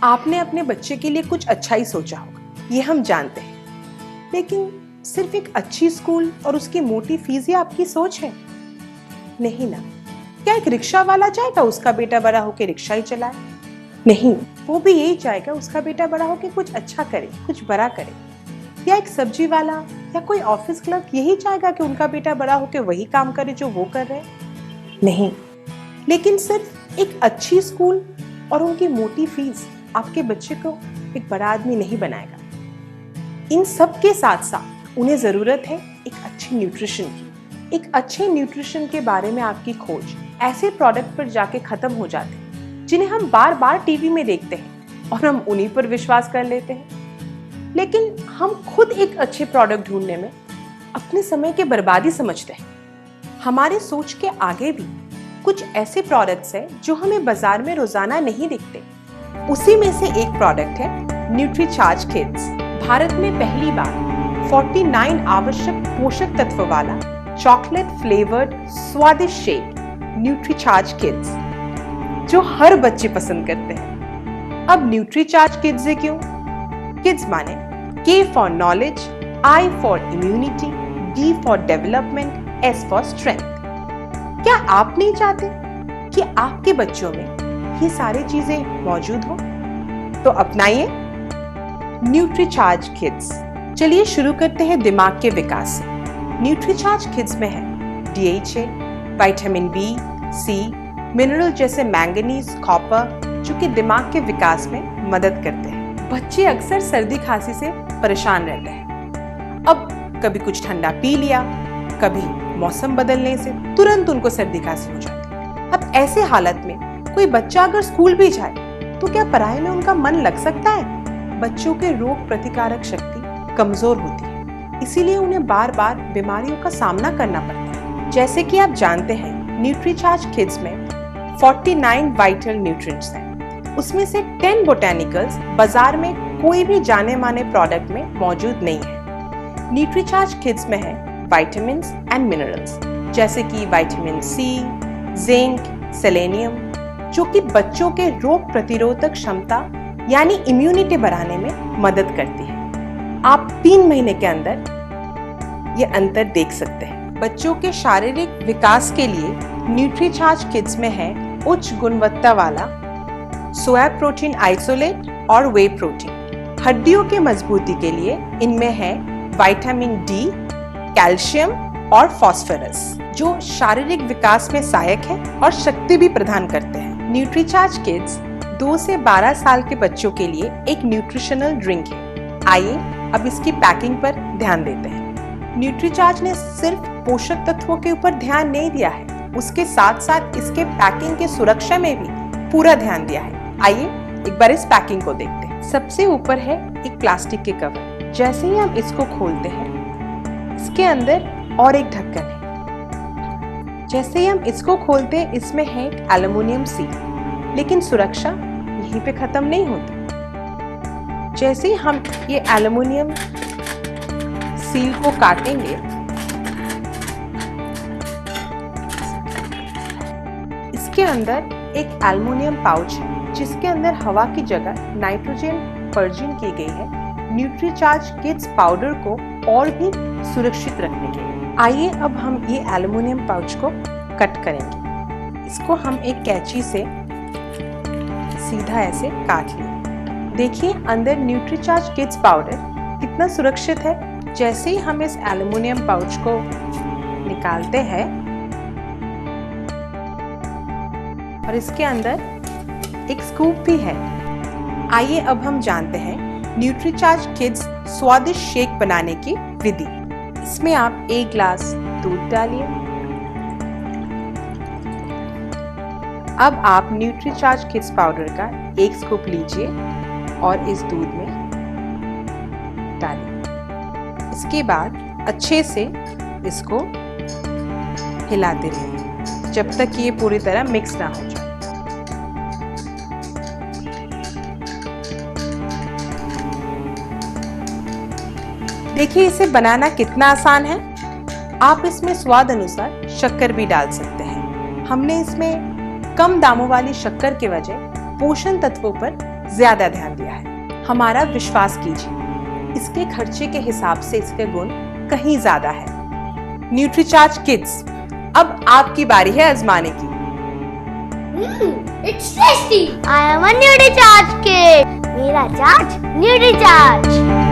आपने अपने बच्चे के लिए कुछ अच्छा ही सोचा होगा, ये हम जानते हैं, लेकिन सिर्फ एक अच्छी स्कूल और उसकी मोटी फीस ही आपकी सोच है? नहीं ना। क्या एक रिक्शा वाला चाहेगा उसका बेटा बड़ा होकर रिक्शा ही चलाए? नहीं, वो भी यही चाहेगा उसका बेटा बड़ा होकर कुछ अच्छा करे, कुछ बड़ा करे। या एक सब्जी वाला या कोई ऑफिस क्लर्क यही चाहेगा कि उनका बेटा बड़ा होकर वही काम करे जो वो कर रहे हैं? नहीं, लेकिन सिर्फ एक अच्छी स्कूल और उनकी मोटी फीस आपके बच्चे को एक बड़ा आदमी नहीं बनाएगा। इन सब के साथ साथ उन्हें जरूरत है एक अच्छी न्यूट्रिशन की। एक अच्छे न्यूट्रिशन के बारे में आपकी खोज ऐसे प्रोडक्ट पर जाके खत्म हो जाती है जिन्हें हम बार बार टीवी में देखते हैं और हम उन्हीं पर विश्वास कर लेते हैं। लेकिन हम खुद एक अच्छे प्रोडक्ट ढूंढने में अपने समय की बर्बादी समझते हैं। हमारे सोच के आगे भी कुछ ऐसे प्रोडक्ट्स हैं जो हमें बाजार में रोजाना नहीं दिखते। उसी में से एक प्रोडक्ट है न्यूट्रीचार्ज किड्स। भारत में पहली बार 49 आवश्यक पोषक तत्व वाला चॉकलेट फ्लेवर्ड स्वादिष्ट शेक न्यूट्रीचार्ज किड्स, जो हर बच्चे पसंद करते हैं। अब न्यूट्रीचार्ज किड्स है क्यों? किड्स माने K for knowledge, I for immunity, D for development, S for strength. क्या आप नहीं चाहते कि आपके बच्चों में ये सारी चीजें मौजूद हो? तो अपनाइए न्यूट्रीचार्ज किड्स। चलिए शुरू करते हैं दिमाग के विकास से। न्यूट्रीचार्ज किड्स में है DHA, vitamin B, C, mineral जैसे मैंगनीज, कॉपर, जो कि दिमाग के विकास में मदद करते हैं। बच्चे अक्सर सर्दी खांसी से परेशान रहते हैं। अब कभी कुछ ठंडा पी लिया, कभी मौसम बदलने से तुरंत उनको सर्दी खांसी हो जाती है। अब ऐसे हालत में कोई बच्चा अगर स्कूल भी जाए तो क्या पढ़ाई में उनका मन लग सकता है? बच्चों के रोग प्रतिकारक शक्ति कमजोर होती है, इसीलिए उन्हें बार बार बीमारियों का सामना करना पड़ता है। जैसे कि आप जानते हैं, न्यूट्रीचार्ज किड्स में 49 वाइटल न्यूट्रिएंट्स हैं। उसमें से 10 बोटेनिकल्स बाजार में कोई भी जाने माने प्रोडक्ट में मौजूद नहीं है। न्यूट्रीचार्ज किड्स में है विटामिन्स एंड मिनरल्स, जैसे कि विटामिन C, जिंक, सेलेनियम, जो कि बच्चों के रोग प्रतिरोधक क्षमता यानी इम्यूनिटी बढ़ाने में मदद करती है। आप 3 महीने के अंदर ये अंतर देख सकते हैं। बच्चों के शारीरिक विकास के लिए न्यूट्रीचार्ज किड्स में है उच्च गुणवत्ता वाला सोया प्रोटीन आइसोलेट और वे प्रोटीन। हड्डियों के मजबूती के लिए इनमें है विटामिन D, कैल्शियम और फास्फोरस, जो शारीरिक विकास में सहायक है और शक्ति भी प्रदान करते हैं। न्यूट्रीचार्ज किड्स 2 से 12 साल के बच्चों के लिए एक न्यूट्रिशनल ड्रिंक है। आइए अब इसकी पैकिंग पर ध्यान देते हैं। न्यूट्रीचार्ज ने सिर्फ पोषक तत्वों के ऊपर ध्यान नहीं दिया है, उसके साथ साथ इसके पैकिंग की सुरक्षा में भी पूरा ध्यान दिया है। आइए एक बार इस पैकिंग को देखते हैं। सबसे ऊपर है एक प्लास्टिक के कवर। जैसे ही हम इसको खोलते हैं, इसके अंदर और एक ढक्कन है। जैसे ही हम इसको खोलते हैं, इसमें है एक एल्युमिनियम सील। लेकिन सुरक्षा यहीं पे खत्म नहीं होती। जैसे ही हम ये एल्युमिनियम सील को काटेंगे, इसके अंदर एक एल्युमिनियम पाउच है, जिसके अंदर हवा की जगह नाइट्रोजन पर्जिंग की गई है न्यूट्रीचार्ज किड्स पाउडर को और भी सुरक्षित रखने के लिए। आइए अब हम ये एल्युमिनियम पाउच को कट करेंगे। इसको हम एक कैंची से सीधा ऐसे काट लिए। देखिए अंदर न्यूट्रीचार्ज किड्स पाउडर कितना सुरक्षित है। जैसे ही हम इस एल्युमिनियम पाउच को निकालते हैं और इसके अंदर एक स्कूप भी है। आइए अब हम जानते हैं न्यूट्रीचार्ज किड्स स्वादिष्ट शेक बनाने की विधि। इसमें आप 1 ग्लास दूध डालिए। अब आप न्यूट्रीचार्ज किड्स पाउडर का 1 स्कूप लीजिए और इस दूध में डालिए। इसके बाद अच्छे से इसको हिलाते रहिए जब तक ये पूरी तरह मिक्स ना हो जाए। देखिए इसे बनाना कितना आसान है। आप इसमें स्वाद अनुसार शक्कर भी डाल सकते हैं। हमने इसमें कम दामों वाली शक्कर के वजह पोषण तत्वों पर ज्यादा ध्यान दिया है। हमारा विश्वास कीजिए, इसके खर्चे के हिसाब से इसके गुण कहीं ज्यादा है। न्यूट्रीचार्ज किड्स, अब आपकी बारी है आजमाने की। It's tasty. I am a Nutri-Charge kid. मेरा चार्ज न्यूट्री चार्ज।